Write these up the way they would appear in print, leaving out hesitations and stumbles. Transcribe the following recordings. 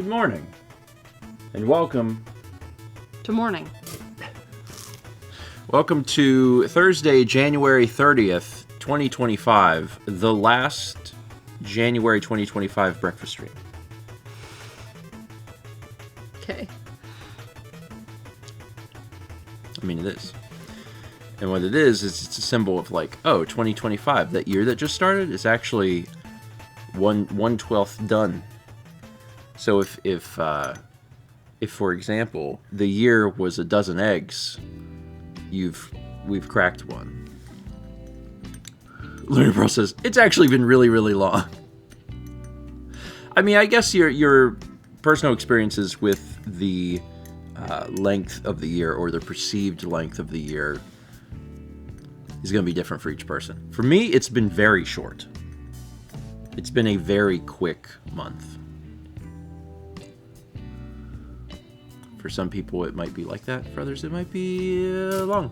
Good morning, and welcome to morning. Welcome to Thursday, January 30th, 2025, the last January 2025 breakfast stream. Okay. I mean, it is. And what it is it's a symbol of like, oh, 2025, that year that just started, is actually 1/12 done. So if for example, the year was a dozen eggs, we've cracked one. Learning process. It's actually been really, really long. I mean, I guess your personal experiences with the length of the year, or the perceived length of the year, is going to be different for each person. For me, it's been very short. It's been a very quick month. For some people, it might be like that. For others, it might be long.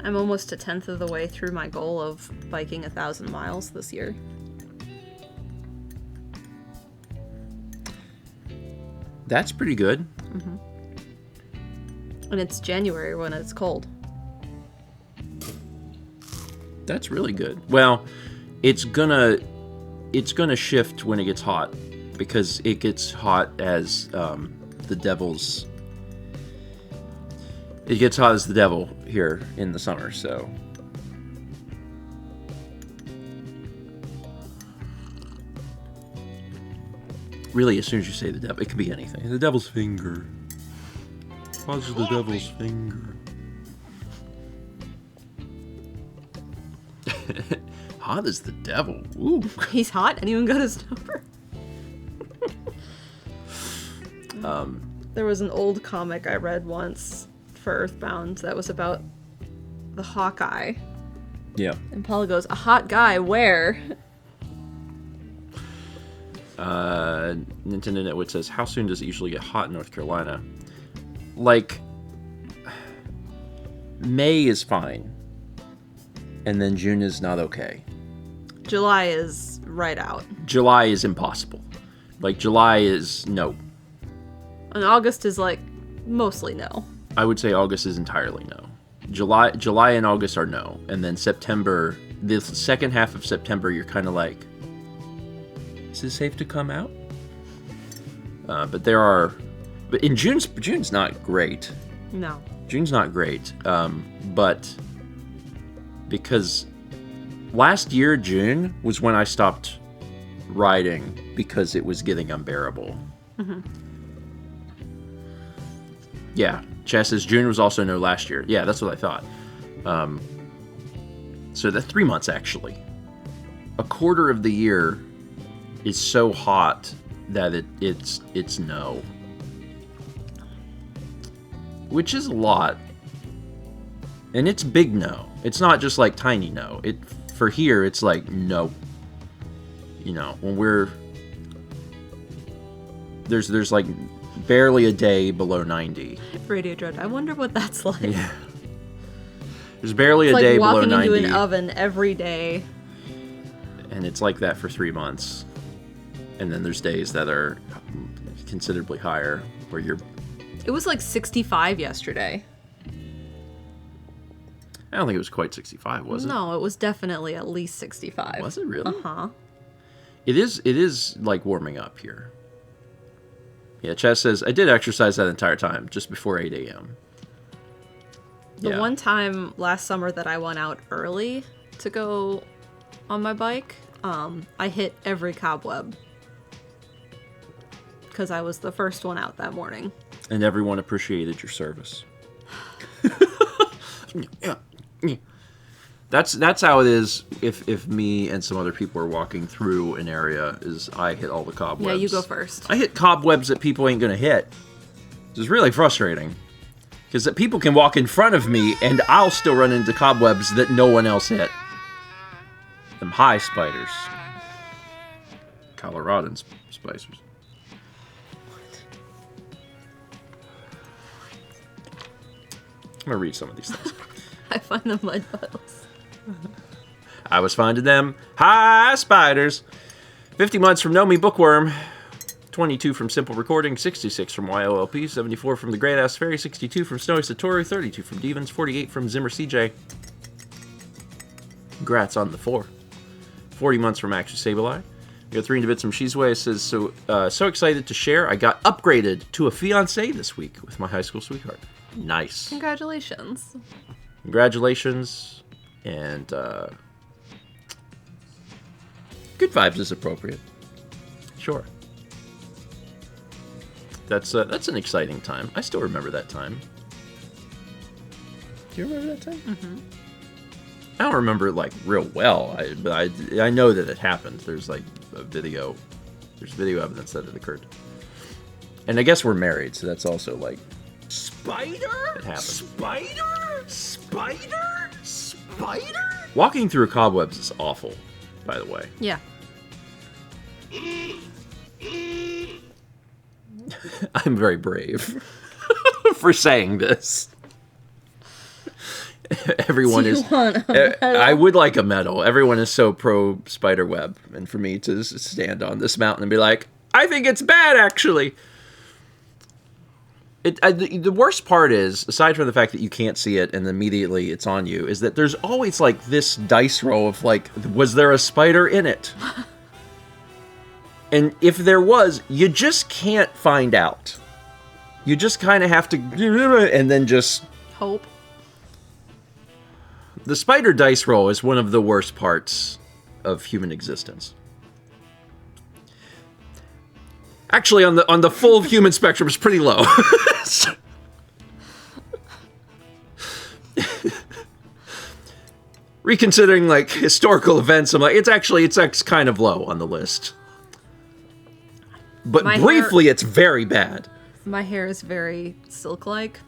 I'm almost a tenth of the way through my goal of biking 1,000 miles this year. That's pretty good. Mm-hmm. And it's January when it's cold. That's really good. Well, it's gonna shift when it gets hot, because it gets hot as the devil's. It gets hot as the devil here in the summer, so. Really, as soon as you say the devil, it could be anything. The devil's finger. Hot as the devil's finger. Hot as the devil. Ooh. He's hot? Anyone got his number? There was an old comic I read once for Earthbound that was about the Hawkeye. Yeah. And Paula goes, "A hot guy where?" Nintendo Netwood says, how soon does it usually get hot in North Carolina? Like, May is fine. And then June is not okay. July is right out. July is impossible. Like, July is no. And August is like mostly no. I would say August is entirely no. July and August are no. And then September, the second half of September, you're kind of like, is it safe to come out? But in June's not great. No. June's not great. But because last year, June, was when I stopped riding because it was getting unbearable. Mm-hmm. Yeah, Chess says June was also no last year. Yeah, that's what I thought. So the 3 months, actually. A quarter of the year is so hot that it's no. Which is a lot. And it's big no. It's not just like tiny no. For here, it's like no. You know, when there's like barely a day below 90. Radio Dread. I wonder what that's like. Yeah. There's barely it's a day like below 90. walking into an oven every day. And it's like that for 3 months. And then there's days that are considerably higher where you're... It was like 65 yesterday. I don't think it was quite 65, was it? No, it was definitely at least 65. Was it really? Uh-huh. It is like warming up here. Yeah, Chess says, I did exercise that entire time, just before 8 a.m. The one time last summer that I went out early to go on my bike, I hit every cobweb. Because I was the first one out that morning. And everyone appreciated your service. That's how it is if me and some other people are walking through an area, is I hit all the cobwebs. Yeah, you go first. I hit cobwebs that people ain't gonna hit. It's really frustrating. Because people can walk in front of me and I'll still run into cobwebs that no one else hit. Them high spiders. Coloradan spiders. I'm gonna read some of these things. I find the mud puddles. I was finding them high spiders. 50 months from Know Me Bookworm. 22 from Simple Recording, 66 from YOLP, 74 from The Great Ass Fairy, 62 from Snowy Satori, 32 from Devons, 48 from Zimmer CJ. Congrats on the 4. 40 months from Action Sableye. We got 3 into bits from Shizue. It says, so excited to share. I got upgraded to a fiancé this week with my high school sweetheart. Nice. Congratulations. Congratulations. And good vibes is appropriate. Sure. That's an exciting time. I still remember that time. Do you remember that time? Mm-hmm. I don't remember it like real well, but I know that it happened. There's like a video. There's video evidence that it occurred. And I guess we're married, so that's also like spider. It happened. Spider. Walking through cobwebs is awful, by the way. Yeah. I'm very brave for saying this. Everyone is. I would like a medal. Everyone is so pro spider web, and for me to stand on this mountain and be like, I think it's bad, actually. The worst part is, aside from the fact that you can't see it and immediately it's on you, is that there's always like this dice roll of like, was there a spider in it? And if there was, you just can't find out. You just kind of have to, and then just hope. The spider dice roll is one of the worst parts of human existence. Actually, on the full human spectrum, it's pretty low. Reconsidering like historical events, I'm like, it's kind of low on the list. But briefly, it's very bad. My hair is very silk-like.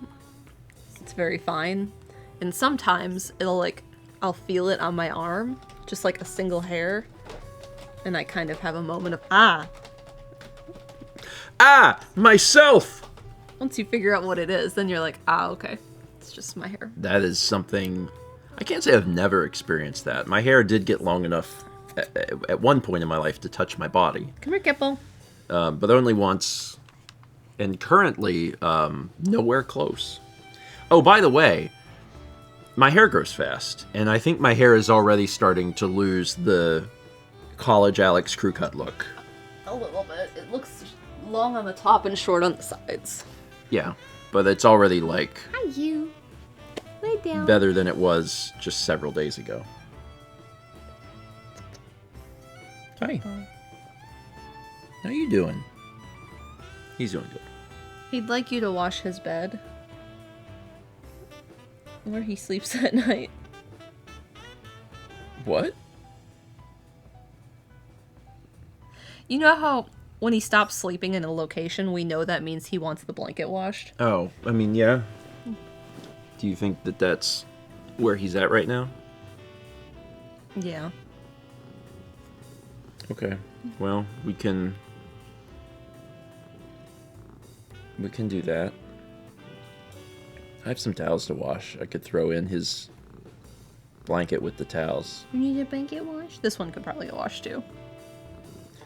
It's very fine. And sometimes I'll feel it on my arm, just like a single hair. And I kind of have a moment of, myself! Once you figure out what it is, then you're like, okay. It's just my hair. That is something, I can't say I've never experienced that. My hair did get long enough at one point in my life to touch my body. Come here, Kipple. But only once. And currently, nowhere close. Oh, by the way, my hair grows fast, and I think my hair is already starting to lose the college Alex crew cut look. A little bit. It looks long on the top and short on the sides. Yeah, but it's already like... Hi, you. Lay down. Better than it was just several days ago. Hi. How you doing? He's doing good. He'd like you to wash his bed. Where he sleeps at night. What? You know how when he stops sleeping in a location, we know that means he wants the blanket washed? Oh, I mean, yeah. Do you think that that's where he's at right now? Yeah. Okay. Well, we can do that. I have some towels to wash. I could throw in his blanket with the towels. You need a blanket wash? This one could probably get washed too.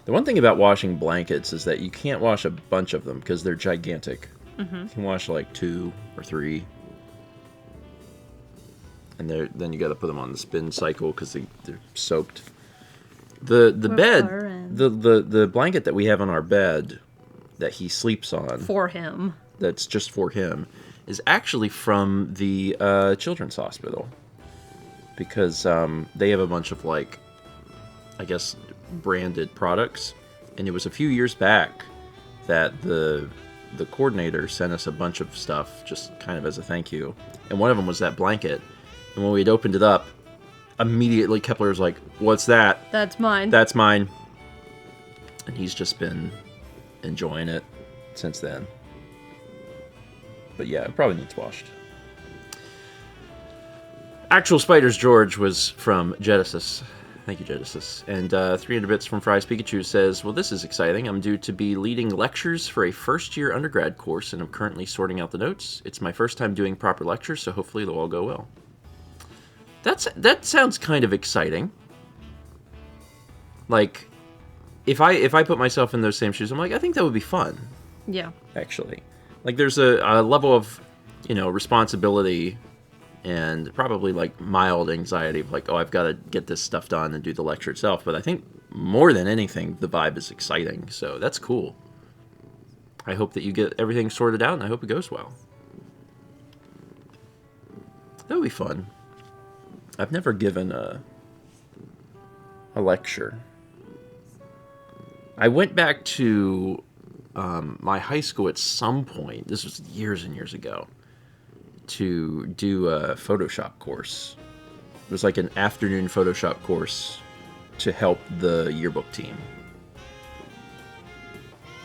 The one thing about washing blankets is that you can't wash a bunch of them because they're gigantic. Mm-hmm. You can wash like 2 or 3. And then you got to put them on the spin cycle because they're soaked. The bed, the blanket that we have on our bed that he sleeps on. For him. That's just for him. Is actually from the children's hospital. Because they have a bunch of, like, I guess, branded products. And it was a few years back that the coordinator sent us a bunch of stuff just kind of as a thank you. And one of them was that blanket. And when we'd opened it up, immediately Kepler was like, "What's that?" That's mine. That's mine. And he's just been enjoying it since then. But yeah, it probably needs washed. Actual Spiders George was from Genesis. Thank you, Genesis. And 300 bits from Fries Pikachu says, well, this is exciting. I'm due to be leading lectures for a first-year undergrad course, and I'm currently sorting out the notes. It's my first time doing proper lectures, so hopefully they'll all go well. That sounds kind of exciting. Like, if I put myself in those same shoes, I'm like, I think that would be fun. Yeah. Actually, like there's a level of, responsibility and probably like mild anxiety of like, oh, I've got to get this stuff done and do the lecture itself. But I think more than anything, the vibe is exciting. So that's cool. I hope that you get everything sorted out, and I hope it goes well. That would be fun. I've never given a lecture. I went back to my high school at some point. This was years and years ago. To do a Photoshop course. It was like an afternoon Photoshop course to help the yearbook team.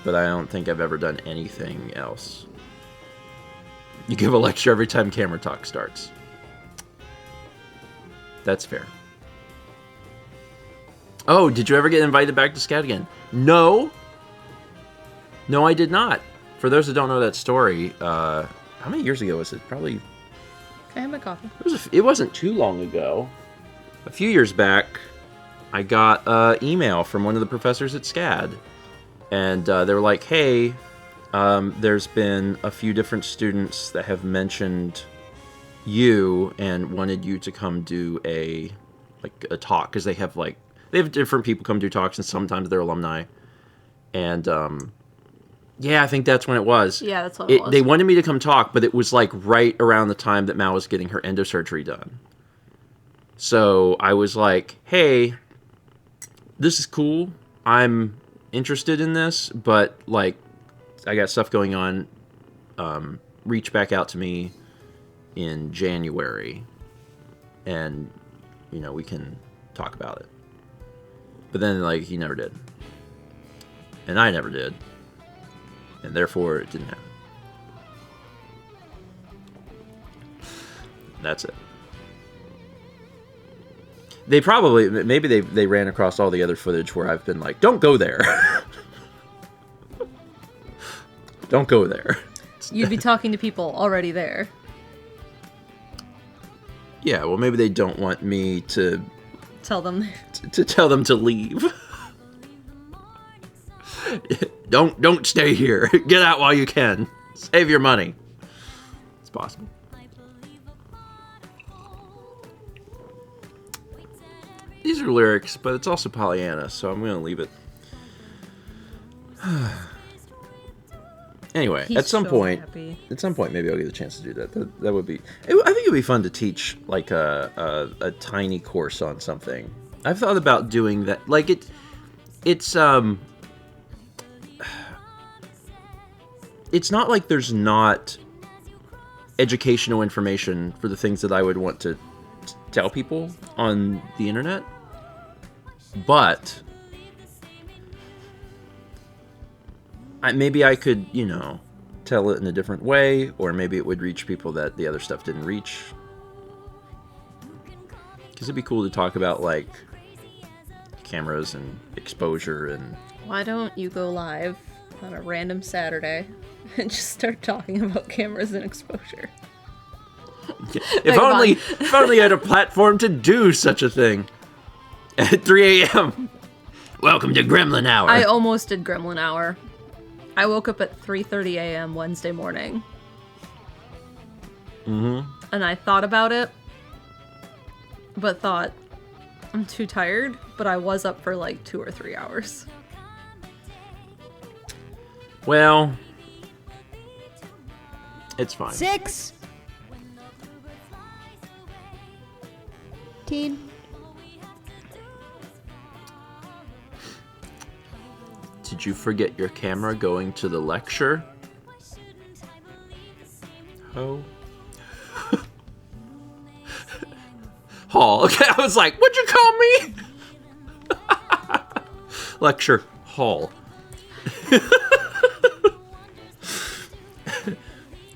But I don't think I've ever done anything else. You give a lecture every time camera talk starts. That's fair. Oh, did you ever get invited back to SCAD again? No. No, I did not. For those that don't know that story, how many years ago was it? Probably... Can I have my coffee? It wasn't too long ago. A few years back, I got an email from one of the professors at SCAD. And they were like, hey, there's been a few different students that have mentioned you and wanted you to come do a talk. Because they have different people come do talks, and sometimes they're alumni. And... yeah, I think that's when it was. Yeah, that's when it was. They wanted me to come talk, but it was like right around the time that Mal was getting her endosurgery done. So I was like, hey, this is cool. I'm interested in this, but like I got stuff going on. Reach back out to me in January and we can talk about it. But then like he never did. And I never did. And therefore, it didn't happen. That's it. Maybe they ran across all the other footage where I've been like, don't go there. Don't go there. You'd be talking to people already there. Yeah, well, maybe they don't want me to... Tell them. To tell them to leave. Don't stay here. Get out while you can. Save your money. It's possible. These are lyrics, but it's also Pollyanna, so I'm going to leave it. Anyway, He's at some so point, happy. maybe I'll get a chance to do that. That would be. I think it'd be fun to teach like a tiny course on something. I've thought about doing that. Like it's not like there's not educational information for the things that I would want to tell people on the internet, but maybe I could, tell it in a different way, or maybe it would reach people that the other stuff didn't reach. Because it'd be cool to talk about, like, cameras and exposure and... Why don't you go live on a random Saturday and just start talking about cameras and exposure? If only I had a platform to do such a thing. At 3 a.m. Welcome to Gremlin Hour. I almost did Gremlin Hour. I woke up at 3:30 a.m. Wednesday morning. Mm-hmm. And I thought about it, but thought, I'm too tired, but I was up for like 2 or 3 hours. Well, it's fine. 6. Did you forget your camera going to the lecture? Oh. Hall. Okay, I was like, what'd you call me? Lecture hall.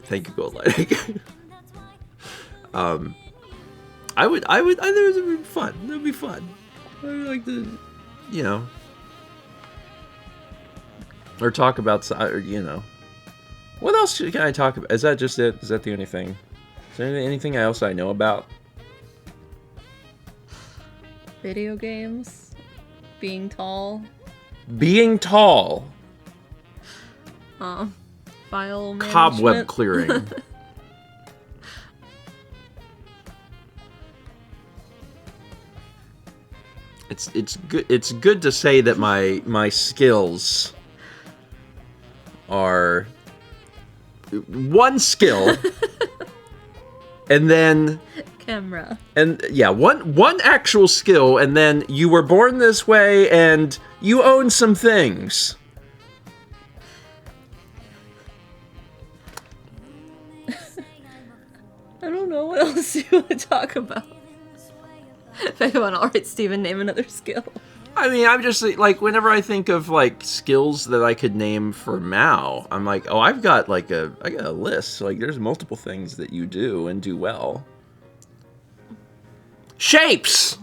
Thank you, Gold Lighting. I think it would be fun. It would be fun. I would like to, or talk about, what else can I talk about? Is that just it? Is that the only thing? Is there anything else I know about? Video games, being tall, Being tall. File management. Cobweb clearing. It's good to say that my skills are one skill and then camera. And yeah, one actual skill, and then you were born this way and you own some things. I don't know what else you want to talk about. Come on, alright, Steven, name another skill. I mean, I'm just like, whenever I think of like skills that I could name for Mao, I'm like, oh, I got a list. Like, there's multiple things that you do and do well. Shapes.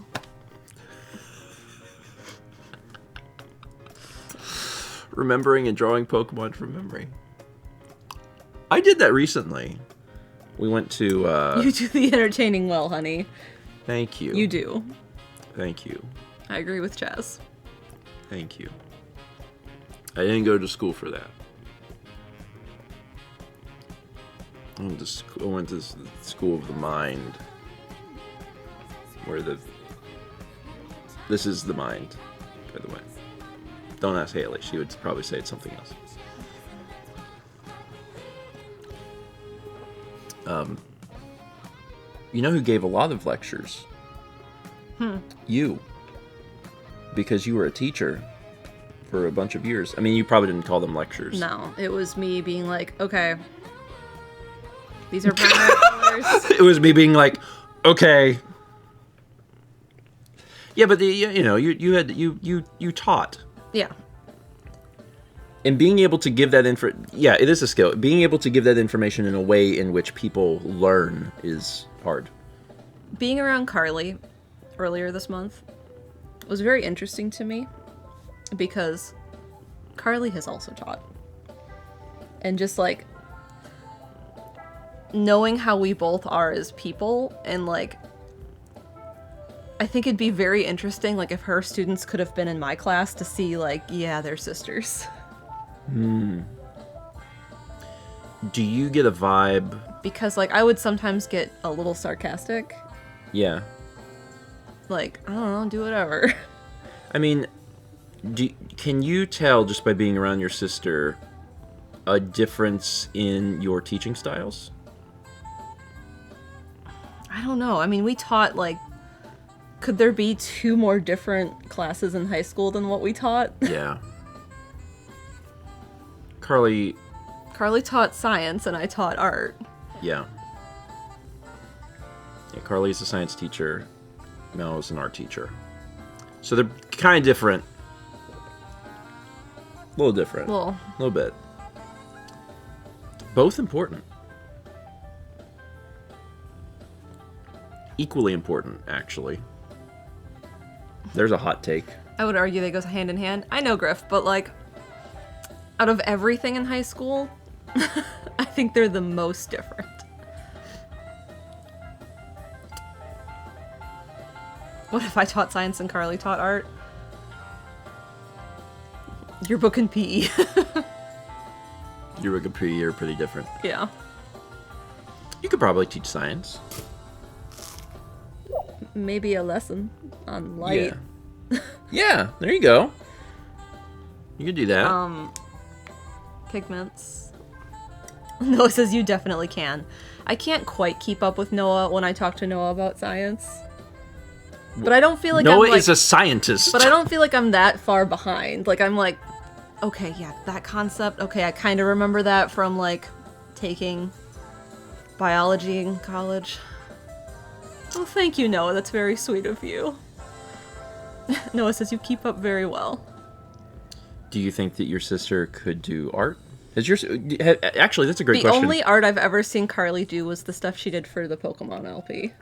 Remembering and drawing Pokemon from memory. I did that recently. We went to. You do the entertaining well, honey. Thank you. You do. Thank you. I agree with Chaz. Thank you. I didn't go to school for that. I went to the school of the mind. Where this is the mind, by the way. Don't ask Haley. She would probably say it's something else. You know who gave a lot of lectures? You. Because you were a teacher for a bunch of years. I mean, you probably didn't call them lectures. No, it was me being like, okay, these are primary colors. It was me being like, okay. Yeah, but you taught. Yeah. And being able to give that yeah, it is a skill. Being able to give that information in a way in which people learn is hard. Being around Carly earlier this month was very interesting to me because Carly has also taught. And just like knowing how we both are as people, and like I think it'd be very interesting like if her students could have been in my class to see like, yeah, they're sisters. Do you get a vibe? Because like I would sometimes get a little sarcastic. Yeah. Like, I don't know, do whatever. I mean, can you tell just by being around your sister a difference in your teaching styles? I don't know. I mean, we taught like, could there be 2 more different classes in high school than what we taught? Yeah. Carly taught science and I taught art. Yeah. Yeah, Carly's a science teacher. Mel is an art teacher. So they're kind of different. A little different. Well, a little bit. Both important. Equally important, actually. There's a hot take. I would argue they go hand in hand. I know, Griff, but like, out of everything in high school, I think they're the most different. What if I taught science and Carly taught art? Your book and PE. Your book and PE are pretty different. Yeah. You could probably teach science. Maybe a lesson on light. Yeah. Yeah, there you go. You could do that. Pigments. Noah says you definitely can. I can't quite keep up with Noah when I talk to Noah about science. But I don't feel like Noah I'm like, is a scientist. But I don't feel like I'm that far behind. Like, I'm like, okay, yeah, that concept. Okay, I kind of remember that from, like, taking biology in college. Oh, thank you, Noah. That's very sweet of you. Noah says you keep up very well. Do you think that your sister could do art? Actually, that's a great question. The only art I've ever seen Carly do was the stuff she did for the Pokemon LP.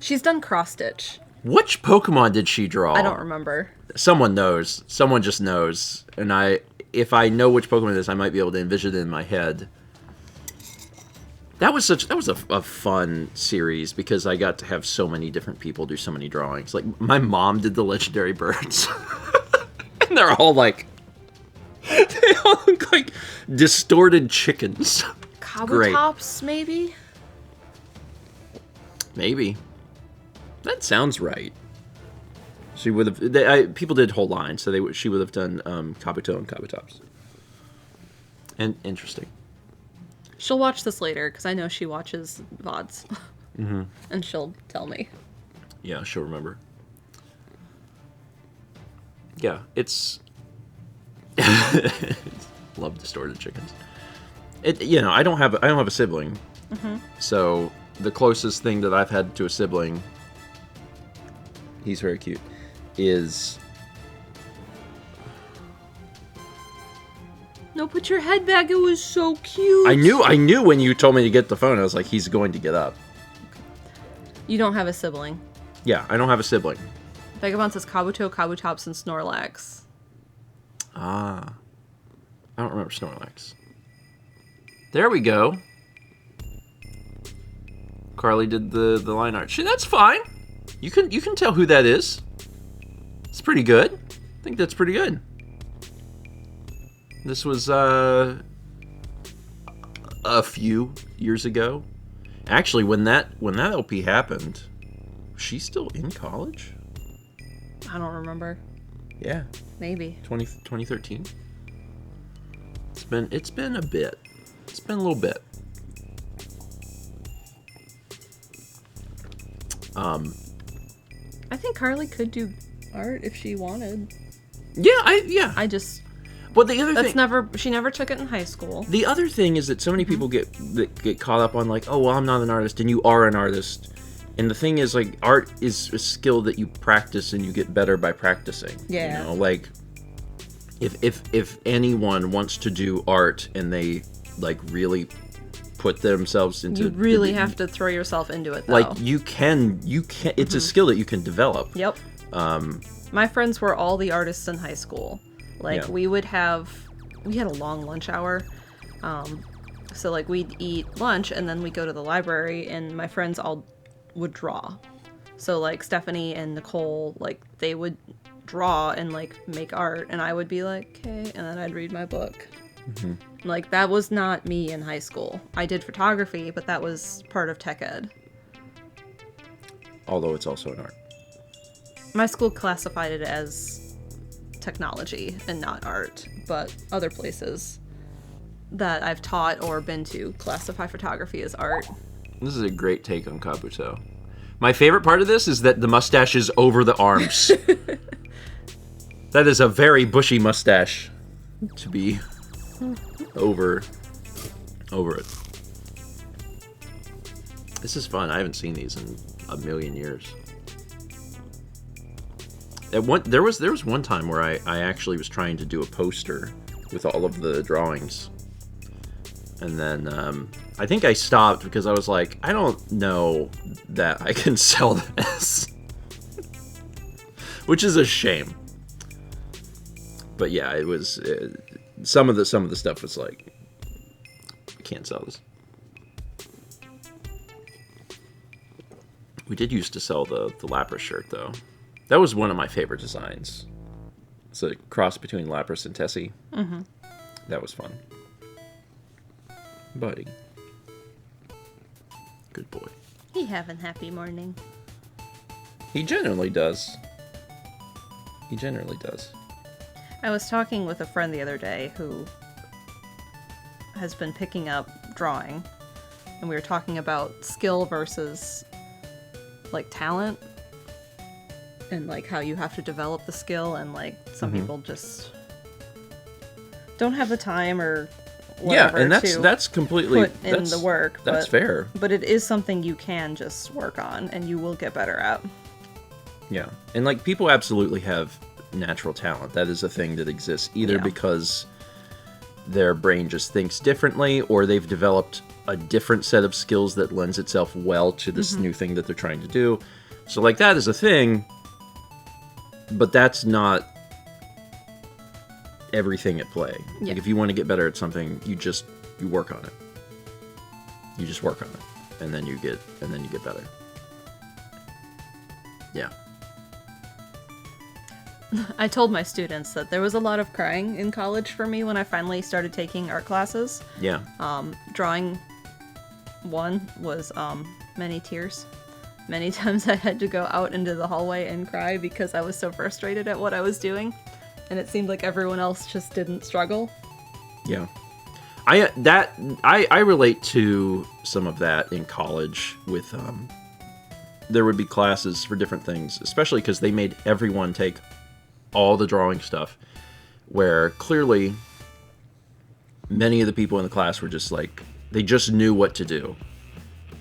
She's done cross-stitch. Which Pokemon did she draw? I don't remember. Someone knows. Someone just knows. And if I know which Pokemon it is, I might be able to envision it in my head. That was a fun series because I got to have so many different people do so many drawings. Like my mom did the legendary birds, and they're all like, they all look like distorted chickens. Kabutops, maybe. Maybe. That sounds right. She would have. People did whole lines, so she would have done Kabuto and Kabutops. And interesting. She'll watch this later because I know she watches VODs, Mm-hmm. and she'll tell me. Yeah, she'll remember. Yeah, it's. Love distorted chickens. I don't have a sibling, so the closest thing that I've had to a sibling. He's very cute. Is. No, put your head back. It was so cute. I knew when you told me to get the phone, I was like, he's going to get up. You don't have a sibling. Yeah, I don't have a sibling. Vagabond says Kabuto, Kabutops, and Snorlax. Ah. I don't remember Snorlax. There we go. Carly did the line art. That's fine. You can tell who that is. It's pretty good. I think that's pretty good. This was a few years ago. Actually, when that LP happened, was she still in college? I don't remember. Yeah. Maybe. 2013. It's been a bit. It's been a little bit. I think Carly could do art if she wanted. Yeah. I just. Well, the other thing. She never took it in high school. The other thing is that so many people get caught up on like, oh, well, I'm not an artist, and you are an artist. And the thing is, like, art is a skill that you practice and you get better by practicing. Yeah. You know, like, if anyone wants to do art and they like really put themselves into, you really have to throw yourself into it, though. Like you can. It's a skill that you can develop. Yep. My friends were all the artists in high school. Like, we had a long lunch hour. So, like, we'd eat lunch, and then we'd go to the library, and my friends all would draw. So, like, Stephanie and Nicole, like, they would draw and, like, make art, and I would be like, okay, and then I'd read my book. Mm-hmm. Like, that was not me in high school. I did photography, but that was part of tech ed. Although it's also an art. My school classified it as technology and not art, but other places that I've taught or been to classify photography as art. This is a great take on Kabuto. My favorite part of this is that the mustache is over the arms. That is a very bushy mustache to be over it. This is fun. I haven't seen these in a million years. There was one time where I actually was trying to do a poster with all of the drawings. And then I think I stopped because I was like, I don't know that I can sell this. Which is a shame. But yeah, it was some of the stuff was like, I can't sell this. We did used to sell the Lapras shirt though. That was one of my favorite designs. It's a cross between Lapras and Tessie. Mm-hmm. That was fun. Buddy. Good boy. He having happy morning. He generally does. He generally does. I was talking with a friend the other day who has been picking up drawing, and we were talking about skill versus, like, talent, and, like, how you have to develop the skill, and, like, some people just don't have the time or whatever. Yeah, and that's completely put in the work. That's fair. But it is something you can just work on, and you will get better at. Yeah, and, like, people absolutely have natural talent. That is a thing that exists either because their brain just thinks differently, or they've developed a different set of skills that lends itself well to this new thing that they're trying to do. So, like, that is a thing, but that's not everything at play. Yeah. Like, if you want to get better at something, you work on it. You just work on it, and then you get better. Yeah. I told my students that there was a lot of crying in college for me when I finally started taking art classes. Yeah. Drawing one was many tears. Many times I had to go out into the hallway and cry because I was so frustrated at what I was doing, and it seemed like everyone else just didn't struggle. Yeah. I relate to some of that in college with there would be classes for different things, especially because they made everyone take all the drawing stuff, where clearly many of the people in the class were just like, they just knew what to do,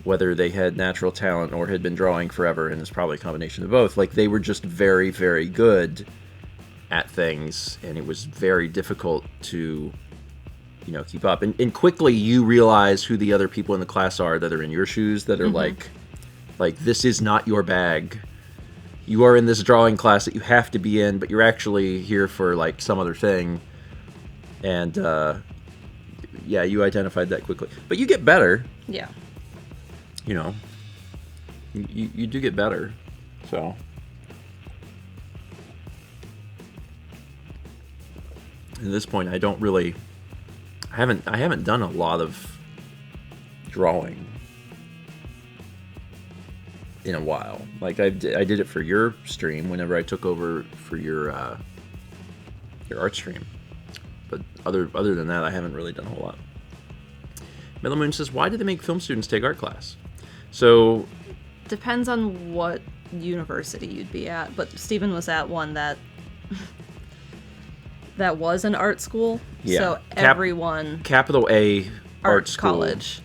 whether they had natural talent or had been drawing forever, and it's probably a combination of both. Like, they were just very, very good at things, and it was very difficult to, you know, keep up. And quickly you realize who the other people in the class are that are in your shoes, that are like, this is not your bag. You are in this drawing class that you have to be in, but you're actually here for, like, some other thing. And, yeah, you identified that quickly. But you get better. Yeah. You know. You do get better. So. At this point, I don't really... I haven't done a lot of drawing in a while. Like, I did it for your stream whenever I took over for your art stream. But other than that, I haven't really done a whole lot. Miller Moon says, why do they make film students take art class? So... Depends on what university you'd be at, but Stephen was at one that was an art school. Yeah. So everyone... Capital A art school. College.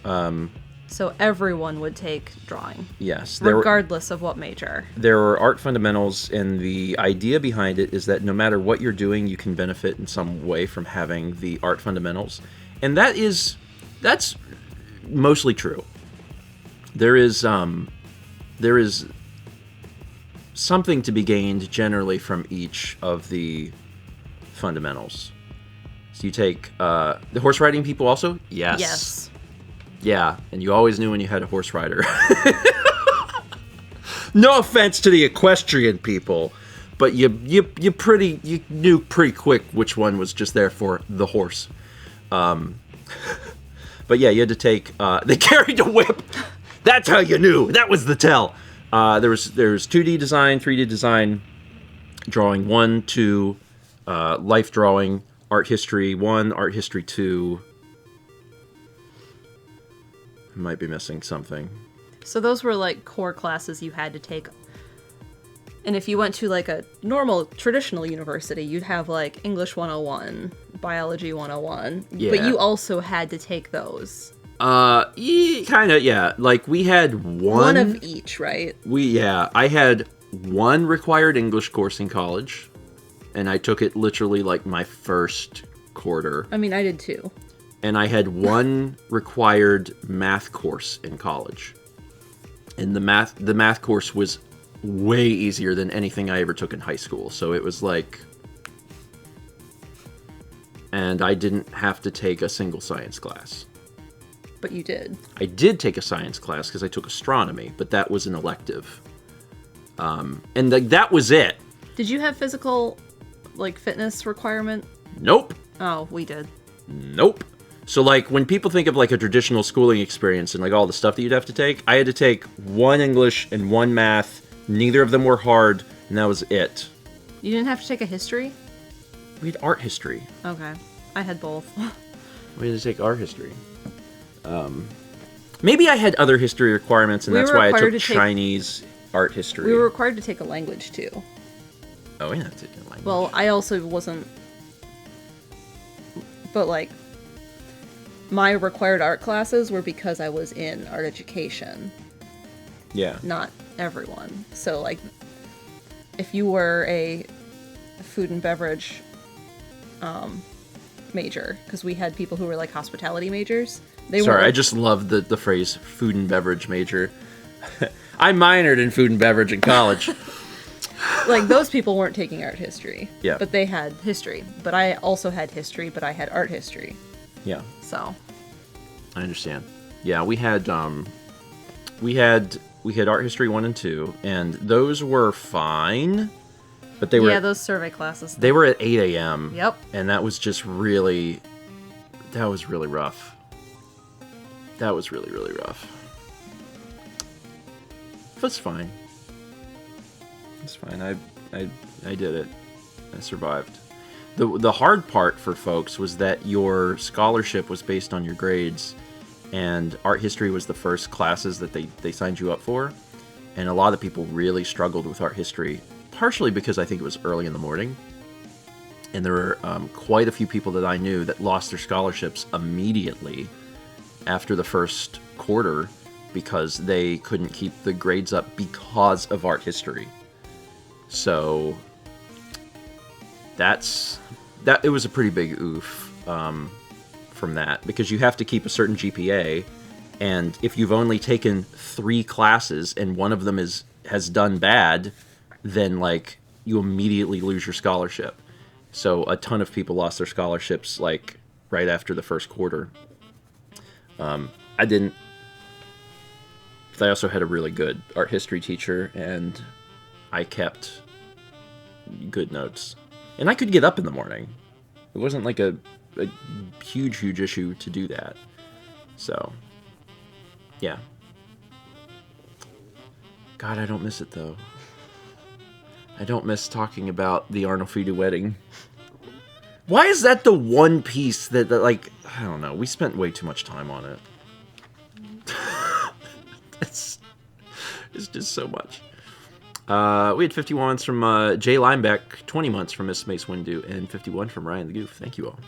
So everyone would take drawing. Yes. Regardless of what major. There are art fundamentals, and the idea behind it is that no matter what you're doing, you can benefit in some way from having the art fundamentals. And that's mostly true. There is something to be gained generally from each of the fundamentals. So you take the horse riding people also? Yes. Yes. Yeah, and you always knew when you had a horse rider. No offense to the equestrian people, but you knew pretty quick which one was just there for the horse. But yeah, you had to take. They carried a whip. That's how you knew. That was the tell. There's 2D design, 3D design, drawing 1, 2, life drawing, art history 1, art history 2. Might be missing something. So those were like core classes you had to take. And if you went to like a normal traditional university, you'd have like English 101, Biology 101. Yeah. But you also had to take those. Kind of, yeah. Like, we had one of each, right? I had one required English course in college, and I took it literally like my first quarter. I mean, I did too. And I had one required math course in college. And the math course was way easier than anything I ever took in high school. So it was like... And I didn't have to take a single science class. But you did. I did take a science class because I took astronomy, but that was an elective. And that was it. Did you have physical, like, fitness requirement? Nope. Oh, we did. Nope. So, like, when people think of, like, a traditional schooling experience and, like, all the stuff that you'd have to take, I had to take one English and one math. Neither of them were hard, and that was it. You didn't have to take a history? We had art history. Okay. I had both. We had to take art history. Maybe I had other history requirements, and that's why I took Chinese art history. We were required to take a language, too. Oh, we had to take a language. Well, I also wasn't... But, like... My required art classes were because I was in art education. Yeah. Not everyone. So, like, if you were a food and beverage major, because we had people who were, like, hospitality majors. Sorry, I just love the phrase food and beverage major. I minored in food and beverage in college. Like, those people weren't taking art history. Yeah. But they had history. But I also had history, but I had art history. Yeah. So. I understand. Yeah, we had art history 1 and 2, and those were fine, but they were those survey classes. They were at 8 a.m. Yep. And that was just really rough. That was really, really rough. But it's fine. It's fine. I did it. I survived. The hard part for folks was that your scholarship was based on your grades, and art history was the first classes that they signed you up for. And a lot of people really struggled with art history, partially because I think it was early in the morning. And there were quite a few people that I knew that lost their scholarships immediately after the first quarter because they couldn't keep the grades up because of art history. So it was a pretty big oof from that, because you have to keep a certain GPA, and if you've only taken 3 classes and one of them has done bad, then like you immediately lose your scholarship. So a ton of people lost their scholarships like right after the first quarter. I didn't. But I also had a really good art history teacher, and I kept good notes. And I could get up in the morning. It wasn't like a huge issue to do that. So, yeah. God, I don't miss it, though. I don't miss talking about the Arnolfini wedding. Why is that the one piece that like, I don't know, we spent way too much time on it. It's just so much. We had 51 months from Jay Linebeck, 20 months from Miss Mace Windu, and 51 from Ryan the Goof. Thank you all.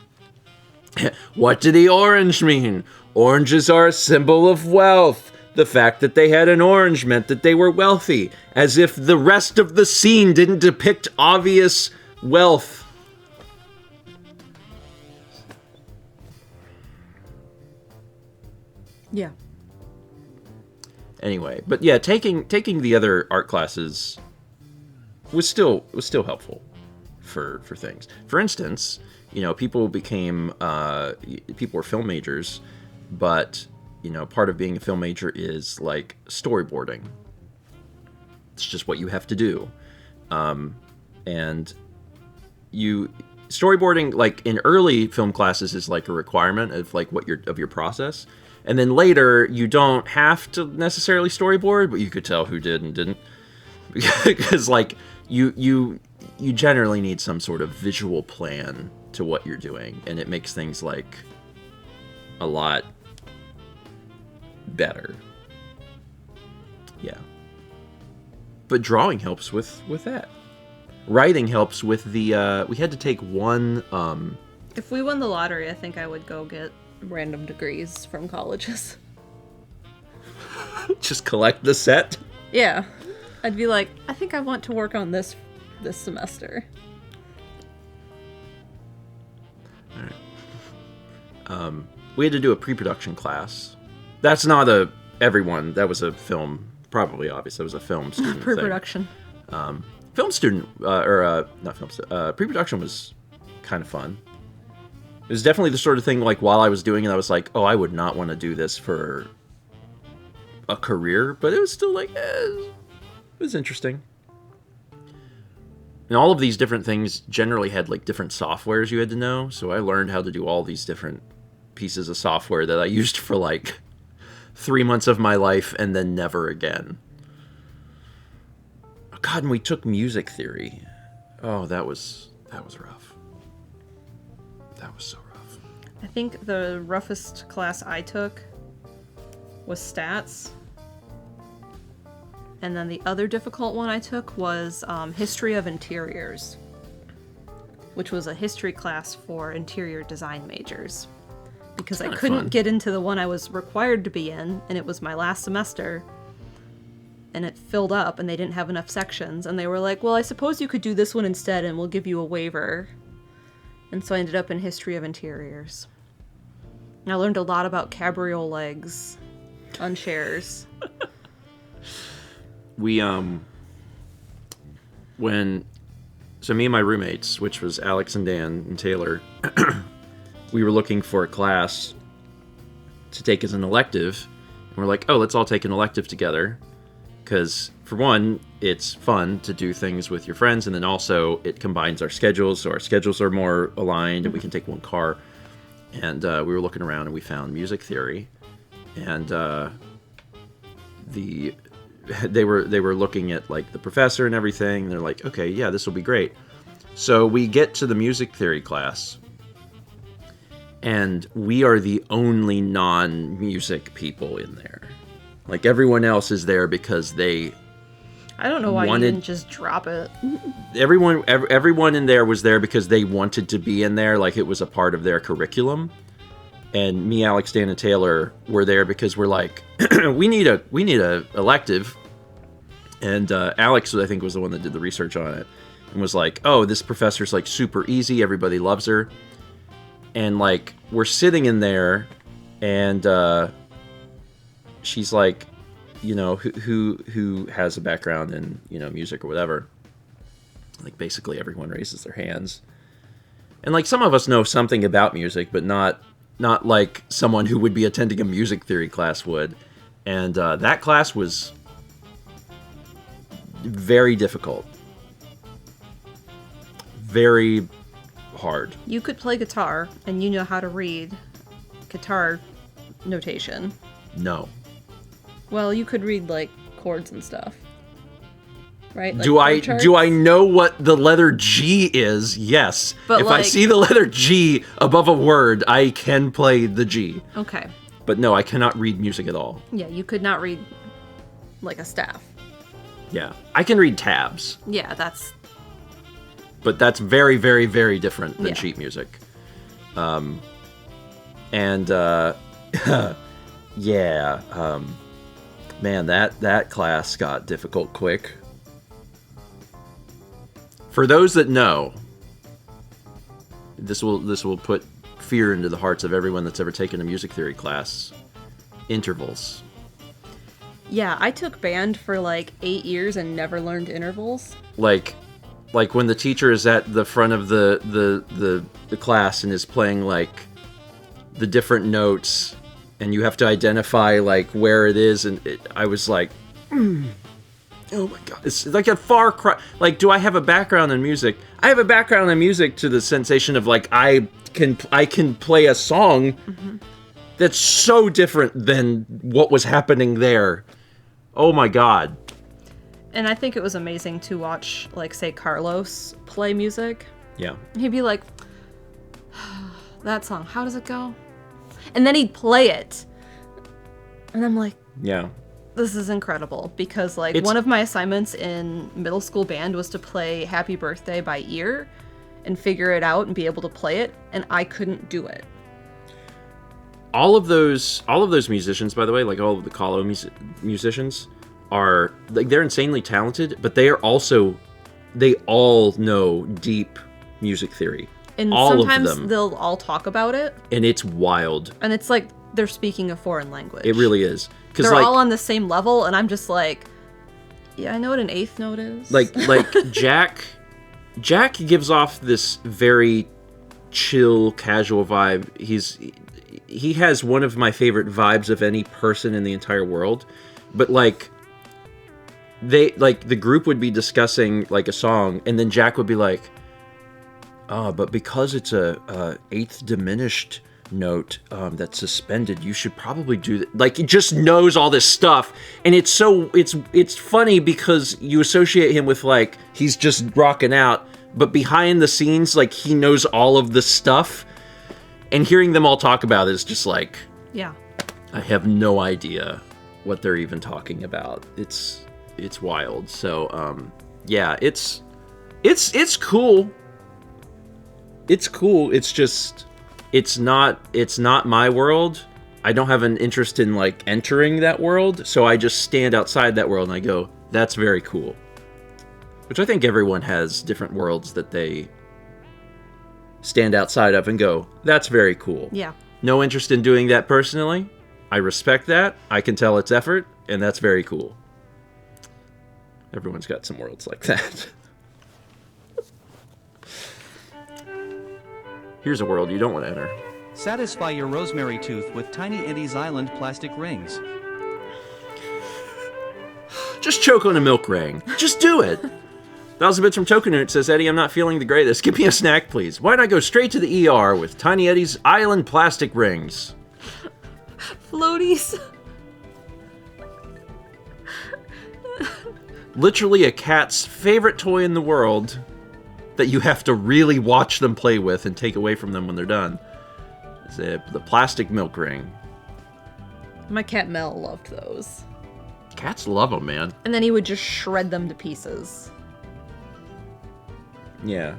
What did the orange mean? Oranges are a symbol of wealth. The fact that they had an orange meant that they were wealthy, as if the rest of the scene didn't depict obvious wealth. Yeah. Anyway, but yeah, taking the other art classes was still helpful for things. For instance, people were film majors, but part of being a film major is like storyboarding. It's just what you have to do, and storyboarding, like in early film classes, is like a requirement of like of your process. And then later, you don't have to necessarily storyboard, but you could tell who did and didn't. Because, like, you generally need some sort of visual plan to what you're doing. And it makes things, like, a lot better. Yeah. But drawing helps with that. Writing helps with the... we had to take one... If we won the lottery, I think I would go get random degrees from colleges. Just collect the set? Yeah. I'd be like, I think I want to work on this semester. Alright. We had to do a pre-production class. That's not everyone. That was a film, probably obvious. That was a film student Pre-production. Film student, not film student, pre-production was kind of fun. It was definitely the sort of thing, like, while I was doing it, I was like, oh, I would not want to do this for a career, but it was still like, it was interesting. And all of these different things generally had, like, different softwares you had to know, so I learned how to do all these different pieces of software that I used for, like, 3 months of my life and then never again. Oh, God, and we took music theory. Oh, that was rough. That was so rough. I think the roughest class I took was stats. And then the other difficult one I took was history of interiors, which was a history class for interior design majors. Because I couldn't get into the one I was required to be in, and it was my last semester. And it filled up, and they didn't have enough sections. And they were like, well, I suppose you could do this one instead, and we'll give you a waiver. And so I ended up in history of interiors. And I learned a lot about cabriole legs on chairs. We, me and my roommates, which was Alex and Dan and Taylor, we were looking for a class to take as an elective. And we're like, oh, let's all take an elective together. Because, for one, it's fun to do things with your friends, and then also it combines our schedules, so our schedules are more aligned, and we can take one car. And we were looking around, and we found music theory. And they were looking at, like, the professor and everything, and they're like, okay, yeah, this will be great. So we get to the music theory class, and we are the only non-music people in there. Like, everyone else is there because they I don't know why you didn't just drop it. Everyone in there was there because they wanted to be in there, like it was a part of their curriculum. And me, Alex, Dan, and Taylor were there because we're like, we need a elective. And Alex, I think, was the one that did the research on it, and was like, oh, this professor's like super easy, everybody loves her. And like, we're sitting in there, and she's like, you know, who has a background in, you know, music or whatever. Like, basically everyone raises their hands. And like, some of us know something about music, but not like someone who would be attending a music theory class would. And that class was very difficult. Very hard. You could play guitar, and you know how to read guitar notation. No. Well, you could read, like, chords and stuff. Right? Like do I know what the letter G is? Yes. But if I see the letter G above a word, I can play the G. Okay. But no, I cannot read music at all. Yeah, you could not read, like, a staff. Yeah. I can read tabs. Yeah, that's... But that's very, very, very different than Yeah. sheet music. Yeah. Man, that class got difficult quick. For those that know, this will put fear into the hearts of everyone that's ever taken a music theory class. Intervals. Yeah, I took band for, like, 8 years and never learned intervals. Like when the teacher is at the front of the class and is playing, like, the different notes, and you have to identify, like, where it is, and I was like, oh my god, it's like a far cry. Like, do I have a background in music? I have a background in music to the sensation of, like, I can play a song that's so different than what was happening there. Oh my god. And I think it was amazing to watch, like, say, Carlos play music. Yeah. He'd be like, that song, how does it go? And then he'd play it. And I'm like, Yeah. this is incredible. Because, like, one of my assignments in middle school band was to play Happy Birthday by ear and figure it out and be able to play it. And I couldn't do it. All of those musicians, by the way, like all of the Kahlo musicians, are, like, they're insanely talented, but they all know deep music theory. And all sometimes of them. they'll all talk about it. And it's wild. And it's like they're speaking a foreign language. It really is. They're all on the same level, and I'm just like, yeah, I know what an eighth note is. Like Jack gives off this very chill, casual vibe. He has one of my favorite vibes of any person in the entire world. But like, the group would be discussing, like, a song, and then Jack would be like, but because it's a eighth diminished note that's suspended, you should probably do that. Like, he just knows all this stuff, and it's funny because you associate him with, like, he's just rocking out, but behind the scenes, like, he knows all of the stuff, and hearing them all talk about it is just like, yeah, I have no idea what they're even talking about. It's wild. So yeah, it's cool. It's cool. It's just, it's not my world. I don't have an interest in, like, entering that world, so I just stand outside that world and I go, that's very cool. Which I think everyone has different worlds that they stand outside of and go, that's very cool. Yeah. No interest in doing that personally. I respect that. I can tell it's effort, and that's very cool. Everyone's got some worlds like that. Here's a world you don't want to enter. Satisfy your rosemary tooth with Tiny Eddie's Island plastic rings. Just choke on a milk ring. Just do it. 1,000 Bits from Tokenut says, Eddie, I'm not feeling the greatest. Give me a snack, please. Why not go straight to the ER with Tiny Eddie's Island plastic rings? Floaties. Literally a cat's favorite toy in the world that you have to really watch them play with and take away from them when they're done. Is the plastic milk ring. My cat Mel loved those. Cats love them, man. And then he would just shred them to pieces. Yeah.